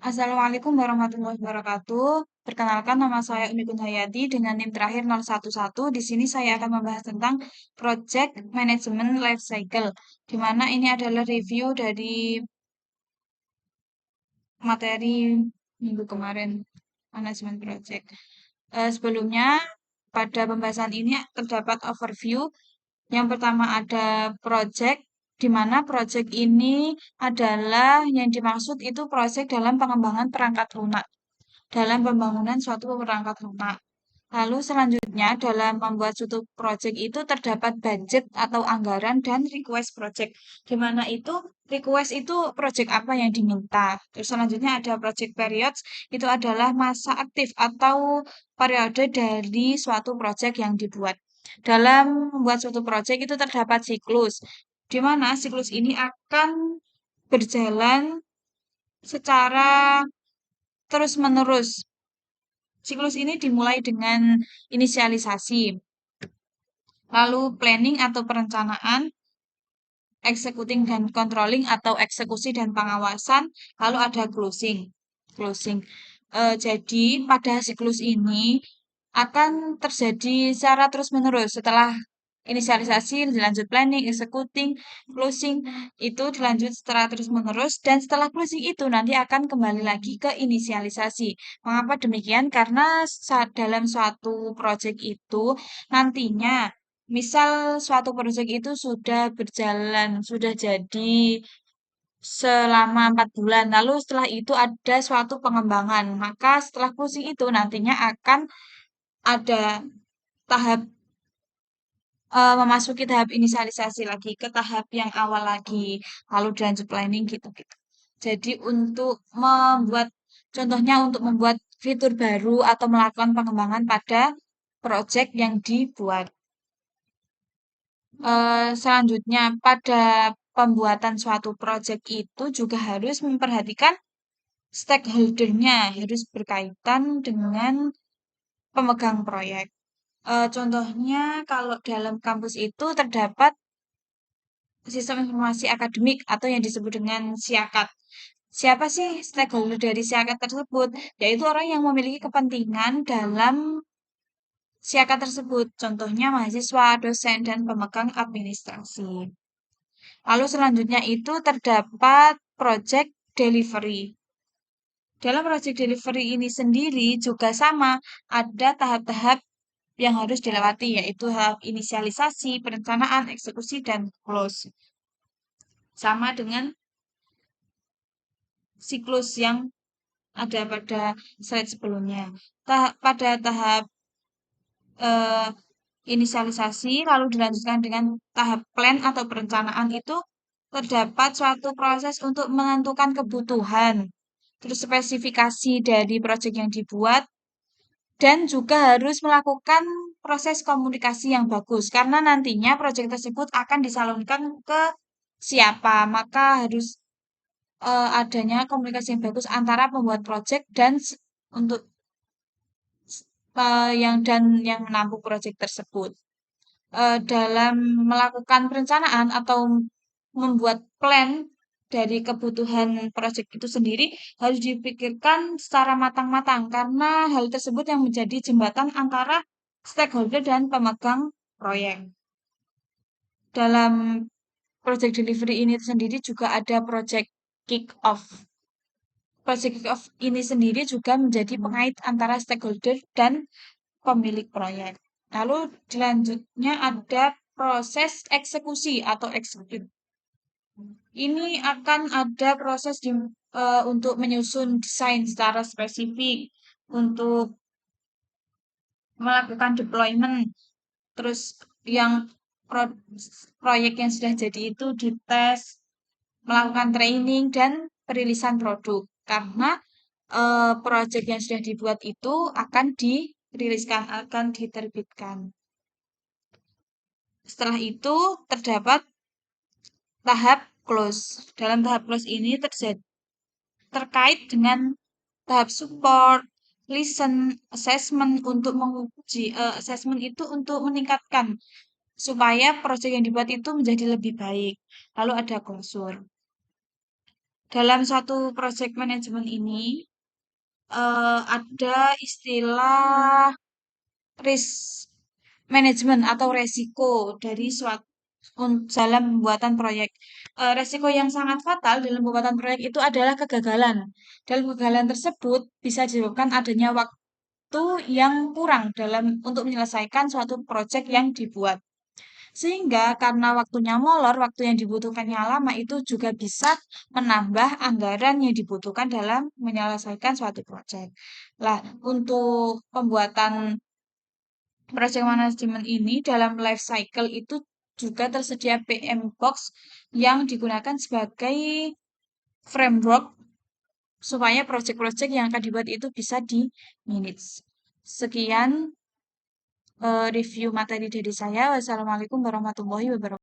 Assalamualaikum warahmatullahi wabarakatuh. Perkenalkan nama saya Umi Kunhayati dengan NIM terakhir 011. Di sini saya akan membahas tentang Project Management Life Cycle, di mana ini adalah review dari materi minggu kemarin, Management Project. Sebelumnya, pada pembahasan ini terdapat overview. Yang pertama ada project, di mana project ini adalah yang dimaksud itu project dalam pengembangan perangkat lunak dalam pembangunan suatu perangkat lunak. Lalu selanjutnya dalam membuat suatu project itu terdapat budget atau anggaran dan request project. Di mana itu request itu project apa yang diminta. Terus selanjutnya ada project periods, itu adalah masa aktif atau periode dari suatu project yang dibuat. Dalam membuat suatu project itu terdapat siklus, di mana siklus ini akan berjalan secara terus-menerus. Siklus ini dimulai dengan inisialisasi, lalu planning atau perencanaan, executing dan controlling atau eksekusi dan pengawasan, lalu ada closing. Closing. Jadi pada siklus ini akan terjadi secara terus-menerus setelah inisialisasi, dilanjut planning, executing, closing, itu dilanjut secara terus-menerus, dan setelah closing itu nanti akan kembali lagi ke inisialisasi. Mengapa demikian? Karena dalam suatu project itu nantinya, misal suatu project itu sudah berjalan, sudah jadi selama 4 bulan, lalu setelah itu ada suatu pengembangan, maka setelah closing itu nantinya akan ada tahap memasuki tahap inisialisasi lagi, ke tahap yang awal lagi, lalu dilanjut planning gitu-gitu. Jadi untuk membuat, contohnya untuk membuat fitur baru atau melakukan pengembangan pada project yang dibuat. Selanjutnya pada pembuatan suatu project itu juga harus memperhatikan stakeholder-nya, harus berkaitan dengan pemegang proyek. Contohnya kalau dalam kampus itu terdapat sistem informasi akademik atau yang disebut dengan SIAKAT. Siapa sih stakeholder dari SIAKAT tersebut? Yaitu orang yang memiliki kepentingan dalam SIAKAT tersebut. Contohnya mahasiswa, dosen, dan pemegang administrasi. Lalu selanjutnya itu terdapat project delivery. Dalam project delivery ini sendiri juga sama, ada tahap-tahap yang harus dilewati, yaitu tahap inisialisasi, perencanaan, eksekusi, dan close. Sama dengan siklus yang ada pada slide sebelumnya. Pada tahap eh, inisialisasi, lalu dilanjutkan dengan tahap plan atau perencanaan itu terdapat suatu proses untuk menentukan kebutuhan, terus spesifikasi dari proyek yang dibuat, dan juga harus melakukan proses komunikasi yang bagus, karena nantinya proyek tersebut akan disalurkan ke siapa, maka harus adanya komunikasi yang bagus antara pembuat proyek dan untuk yang menampung proyek tersebut. Dalam melakukan perencanaan atau membuat plan dari kebutuhan proyek itu sendiri harus dipikirkan secara matang-matang karena hal tersebut yang menjadi jembatan antara stakeholder dan pemegang proyek. Dalam project delivery ini sendiri juga ada project kick-off. Project kick-off ini sendiri juga menjadi pengait antara stakeholder dan pemilik proyek. Lalu selanjutnya ada proses eksekusi atau execute. Ini akan ada proses untuk menyusun desain secara spesifik, untuk melakukan deployment, terus yang proyek yang sudah jadi itu dites, melakukan training, dan perilisan produk. Karena proyek yang sudah dibuat itu akan diriliskan, akan diterbitkan. Setelah itu terdapat tahap close. Dalam tahap close ini terkait dengan tahap support, listen, assessment untuk menguji. Assessment itu untuk meningkatkan supaya proyek yang dibuat itu menjadi lebih baik. Lalu ada closure. dalam satu project manajemen ini ada istilah risk management atau resiko dari suatu dalam pembuatan proyek. Resiko yang sangat fatal dalam pembuatan proyek itu adalah kegagalan. Dalam kegagalan tersebut bisa disebabkan adanya waktu yang kurang dalam untuk menyelesaikan suatu proyek yang dibuat. Sehingga karena waktunya molor, waktu yang dibutuhkannya lama itu juga bisa menambah anggaran yang dibutuhkan dalam menyelesaikan suatu proyek. Lah, untuk pembuatan project management ini dalam life cycle itu juga tersedia PM Box yang digunakan sebagai framework supaya project-project yang akan dibuat itu bisa di manage. Sekian review materi dari saya. Wassalamualaikum warahmatullahi wabarakatuh.